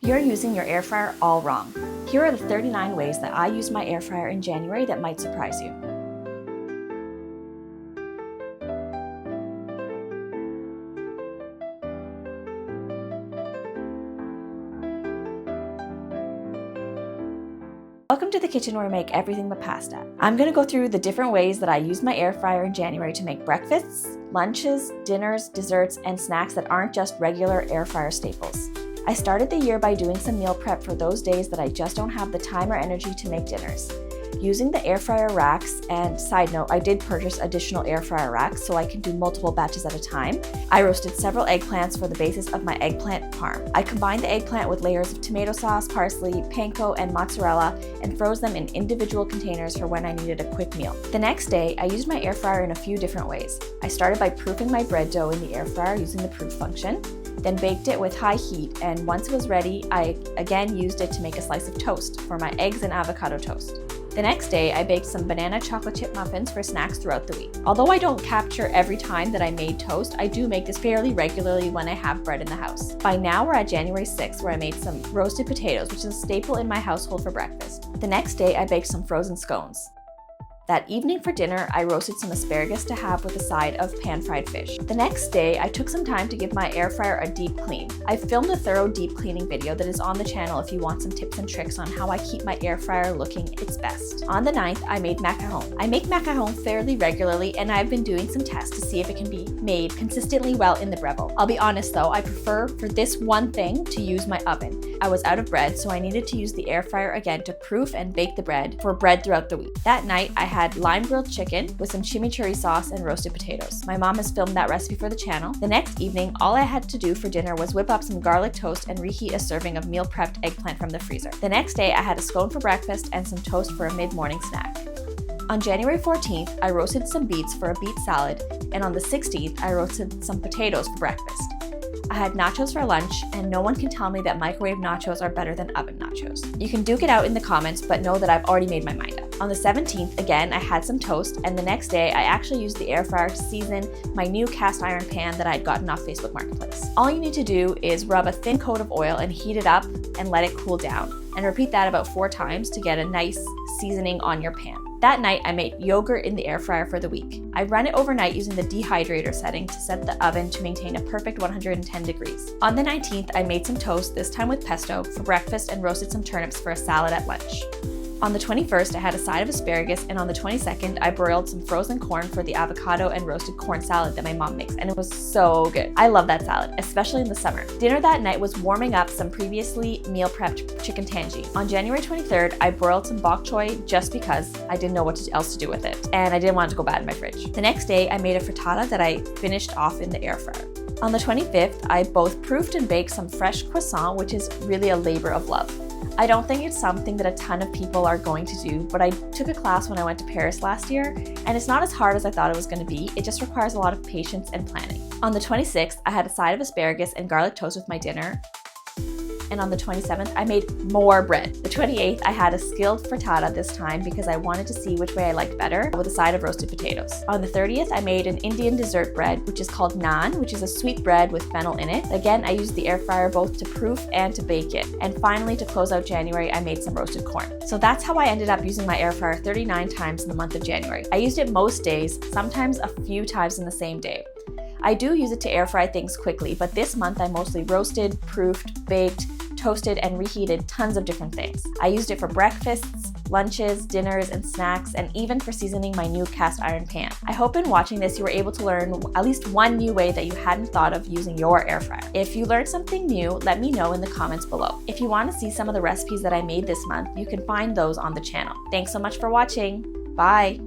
You're using your air fryer all wrong. Here are the 39 ways that I used my air fryer in January that might surprise you. Welcome to the kitchen where we make everything but pasta. I'm going to go through the different ways that I used my air fryer in January to make breakfasts, lunches, dinners, desserts, and snacks that aren't just regular air fryer staples. I started the year by doing some meal prep for those days that I just don't have the time or energy to make dinners. Using the air fryer racks, and side note, I did purchase additional air fryer racks so I can do multiple batches at a time. I roasted several eggplants for the basis of my eggplant parm. I combined the eggplant with layers of tomato sauce, parsley, panko, and mozzarella and froze them in individual containers for when I needed a quick meal. The next day, I used my air fryer in a few different ways. I started by proofing my bread dough in the air fryer using the proof function, then baked it with high heat, and once it was ready, I again used it to make a slice of toast for my eggs and avocado toast. The next day, I baked some banana chocolate chip muffins for snacks throughout the week. Although I don't capture every time that I made toast, I do make this fairly regularly when I have bread in the house. By now, we're at January 6th, where I made some roasted potatoes, which is a staple in my household for breakfast. The next day, I baked some frozen scones. That evening for dinner, I roasted some asparagus to have with a side of pan-fried fish. The next day, I took some time to give my air fryer a deep clean. I filmed a thorough deep cleaning video that is on the channel if you want some tips and tricks on how I keep my air fryer looking its best. On the 9th, I made macaron. I make macaron fairly regularly, and I've been doing some tests to see if it can be made consistently well in the Breville. I'll be honest though, I prefer for this one thing to use my oven. I was out of bread, so I needed to use the air fryer again to proof and bake the bread for bread throughout the week. That night, I had lime grilled chicken with some chimichurri sauce and roasted potatoes. My mom has filmed that recipe for the channel. The next evening, all I had to do for dinner was whip up some garlic toast and reheat a serving of meal prepped eggplant from the freezer. The next day, I had a scone for breakfast and some toast for a mid-morning snack. On January 14th, I roasted some beets for a beet salad, and on the 16th, I roasted some potatoes for breakfast. I had nachos for lunch, and no one can tell me that microwave nachos are better than oven nachos. You can duke it out in the comments, but know that I've already made my mind up. On the 17th, again, I had some toast, and the next day, I actually used the air fryer to season my new cast iron pan that I had gotten off Facebook Marketplace. All you need to do is rub a thin coat of oil and heat it up and let it cool down, and repeat that about 4 times to get a nice seasoning on your pan. That night, I made yogurt in the air fryer for the week. I run it overnight using the dehydrator setting to set the oven to maintain a perfect 110 degrees. On the 19th, I made some toast, this time with pesto, for breakfast and roasted some turnips for a salad at lunch. On the 21st, I had a side of asparagus, and on the 22nd, I broiled some frozen corn for the avocado and roasted corn salad that my mom makes, and it was so good. I love that salad, especially in the summer. Dinner that night was warming up some previously meal prepped chicken tangy. On January 23rd, I broiled some bok choy just because I didn't know what else to do with it, and I didn't want it to go bad in my fridge. The next day, I made a frittata that I finished off in the air fryer. On the 25th, I both proofed and baked some fresh croissant, which is really a labor of love. I don't think it's something that a ton of people are going to do, but I took a class when I went to Paris last year, and it's not as hard as I thought it was going to be. It just requires a lot of patience and planning. On the 26th, I had a side of asparagus and garlic toast with my dinner. And on the 27th, I made more bread. The 28th, I had a skilled frittata this time because I wanted to see which way I liked better, with a side of roasted potatoes. On the 30th, I made an Indian dessert bread, which is called naan, which is a sweet bread with fennel in it. Again, I used the air fryer both to proof and to bake it. And finally, to close out January, I made some roasted corn. So that's how I ended up using my air fryer 39 times in the month of January. I used it most days, sometimes a few times in the same day. I do use it to air fry things quickly, but this month I mostly roasted, proofed, baked, toasted, and reheated tons of different things. I used it for breakfasts, lunches, dinners, and snacks, and even for seasoning my new cast iron pan. I hope in watching this you were able to learn at least one new way that you hadn't thought of using your air fryer. If you learned something new, let me know in the comments below. If you want to see some of the recipes that I made this month, you can find those on the channel. Thanks so much for watching. Bye!